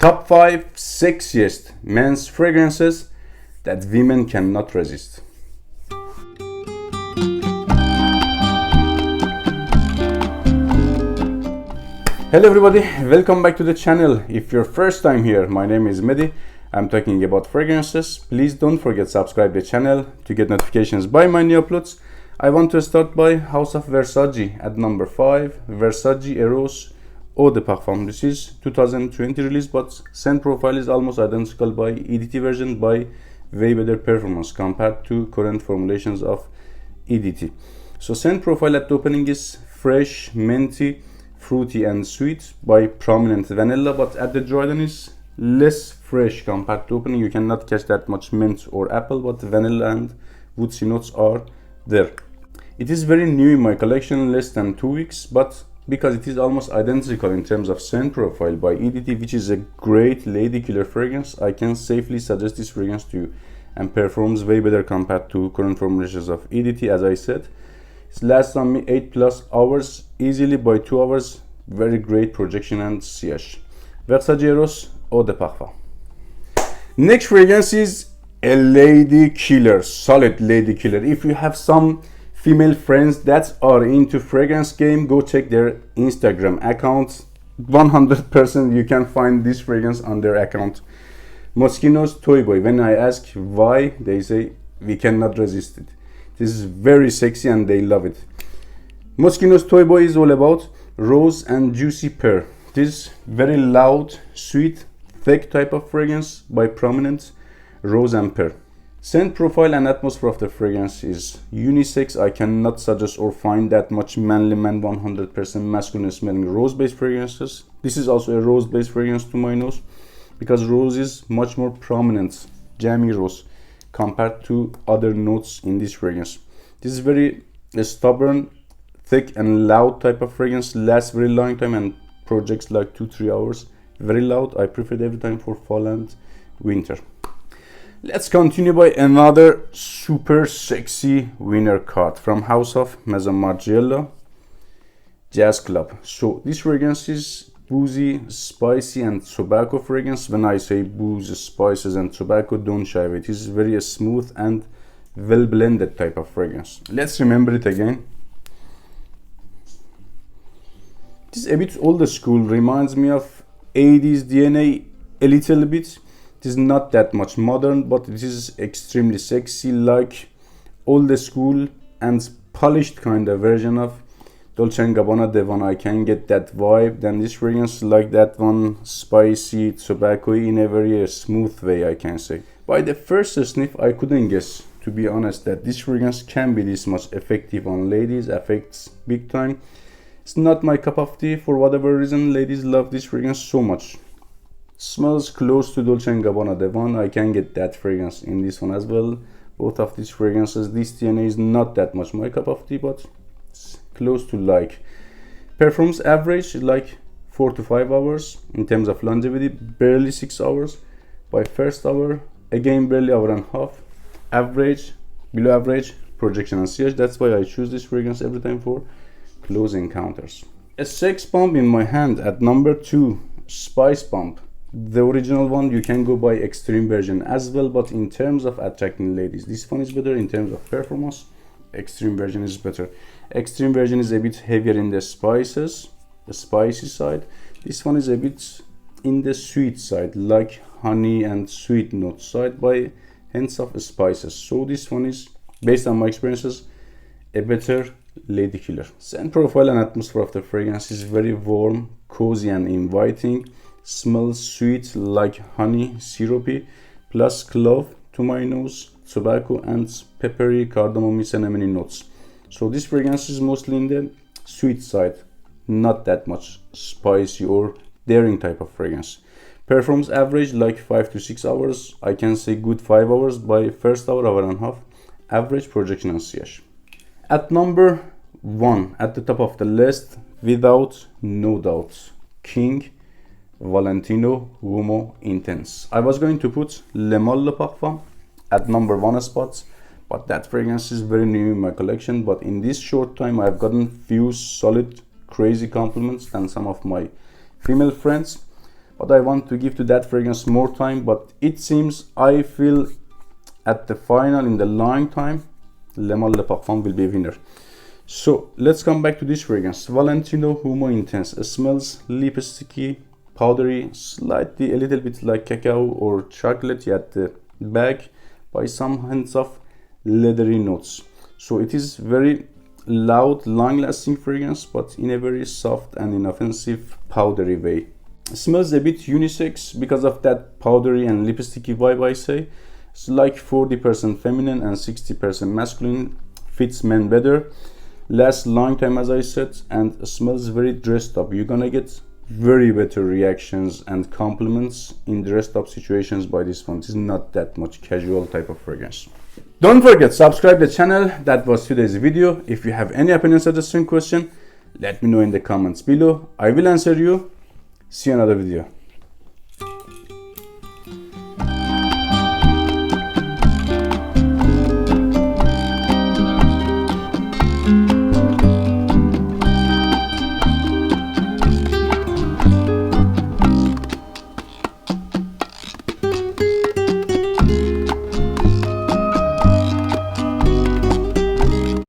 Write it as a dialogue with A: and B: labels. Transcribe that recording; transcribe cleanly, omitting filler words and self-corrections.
A: Top 5 sexiest men's fragrances that women cannot resist. Hello everybody, welcome back to the channel. If you're first time here, my name is Mehdi. I'm talking about fragrances. Please don't forget subscribe the channel to get notifications by my new uploads. I want to start by House of Versace at number 5, Versace Eros EDP. This is 2020 release, but scent profile is almost identical by EDT version by way better performance compared to current formulations of EDT. So scent profile at the opening is fresh, minty, fruity and sweet by prominent vanilla, but at the dry down is less fresh compared to opening. You cannot catch that much mint or apple, but vanilla and woodsy notes are there. It is very new in my collection, less than 2 weeks, but because it is almost identical in terms of scent profile by EDT, which is a great lady killer fragrance, I can safely suggest this fragrance to you and performs way better compared to current formulations of EDT. As I said, it lasts on me 8+ hours easily by 2 hours. Very great projection and sillage. Versace Eros EDP. Next fragrance is a lady killer, solid lady killer. If you have some female friends that are into fragrance game, go check their Instagram account. 100% you can find this fragrance on their account. Moschino Toy Boy. When I ask why, they say we cannot resist it. This is very sexy and they love it. Moschino's Toy Boy is all about rose and juicy pear. This very loud, sweet, thick type of fragrance by prominent rose and pear. Scent profile and atmosphere of the fragrance is unisex. I cannot suggest or find that much manly man 100% masculine smelling rose based fragrances. This is also a rose based fragrance to my nose because rose is much more prominent, jammy rose, compared to other notes in this fragrance. This is very stubborn, thick and loud type of fragrance, lasts very long time and projects like 2-3 hours. Very loud. I prefer it every time for fall and winter. Let's continue by another super sexy winner card from House of Maison Margiela Jazz Club. So this fragrance is boozy, spicy and tobacco fragrance. When I say booze, spices and tobacco, don't shy away. It is very smooth and well blended type of fragrance. Let's remember it again. It is a bit old school, reminds me of 80s DNA a little bit. It is not that much modern, but it is extremely sexy, like old school and polished kind of version of Dolce & Gabbana Devon. I can get that vibe. Then this fragrance like that one, spicy, tobacco-y in a very smooth way, I can say. By the first sniff, I couldn't guess, to be honest, that this fragrance can be this much effective on ladies. Affects big time. It's not my cup of tea for whatever reason. Ladies love this fragrance so much. Smells close to Dolce & Gabbana Devon. I can get that fragrance in this one as well. Both of these fragrances, this DNA is not that much my cup of tea, but it's close to like. Performs average like 4 to 5 hours. In terms of longevity, barely 6 hours. By first hour, again barely hour and a half. Average, below average, projection and sillage. That's why I choose this fragrance every time for close encounters. A sex bomb in my hand at number 2, Spicebomb. The original one you can go by extreme version as well, but in terms of attracting ladies, this one is better. In terms of performance, extreme version is better. Extreme version is a bit heavier in the spices, the spicy side. This one is a bit in the sweet side, like honey and sweet note side by hints of spices. So this one is, based on my experiences, a better lady killer. Scent profile and atmosphere of the fragrance is very warm, cozy and inviting. Smells sweet like honey, syrupy, plus clove to my nose, tobacco and peppery, cardamom, cinnamon notes. So this fragrance is mostly in the sweet side, not that much spicy or daring type of fragrance. Performs average like 5 to 6 hours. I can say good 5 hours by first hour, hour and a half. Average projection and sillage. At number 1, at the top of the list, without no doubt, King Valentino Uomo Intense. I was going to put Le Male Parfum at number 1 spot, but that fragrance is very new in my collection. But in this short time, I've gotten few solid, crazy compliments than some of my female friends. but I want to give to that fragrance more time. But it seems I feel at the final, in the long time, Le Mal de Parfum will be a winner. So let's come back to this fragrance. Valentino Homo Intense. It smells lipsticky, powdery, slightly a little bit like cacao or chocolate at the back, by some hints of leathery notes. So it is very loud, long-lasting fragrance, but in a very soft and inoffensive, powdery way. It smells a bit unisex because of that powdery and lipsticky vibe, I say. It's like 40% feminine and 60% masculine. Fits men better. Lasts long time, as I said, and smells very dressed up. You're gonna get very better reactions and compliments in dressed up situations by this one. It is not that much casual type of fragrance. Don't forget, subscribe the channel. That was today's video. If you have any opinion, suggestion, question, let me know in the comments below. I will answer you. See you in another video.